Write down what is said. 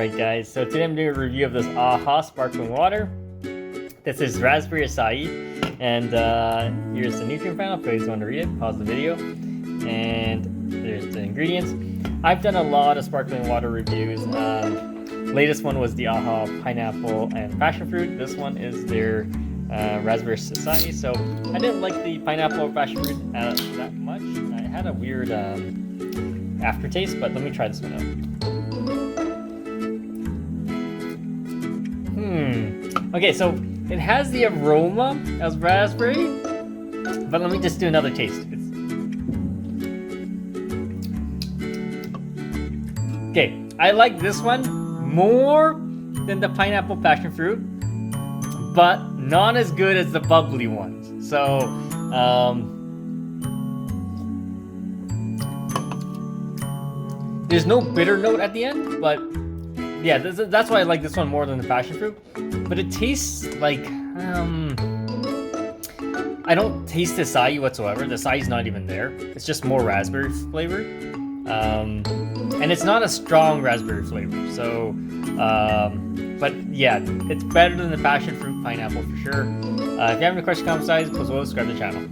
Alright guys, so today I'm doing a review of this AHA sparkling water. This is raspberry acai, and here's the nutrient panel for those who want to read it. Pause the video, and there's the ingredients. I've done a lot of sparkling water reviews. Latest one was the AHA pineapple and passion fruit. This one is their raspberry acai. So I didn't like the pineapple or passion fruit that much. I had a weird aftertaste, but let me try this one out. Okay, so it has the aroma as raspberry, but let me just do another taste. Okay, I like this one more than the pineapple passion fruit, but not as good as the bubbly ones. So, there's no bitter note at the end, but yeah, that's why I like this one more than the passion fruit. But it tastes like, I don't taste the acai whatsoever. The acai is not even there. It's just more raspberry flavor. And it's not a strong raspberry flavor. So, but yeah, it's better than the passion fruit pineapple for sure. If you have any questions, comment, please subscribe to the channel.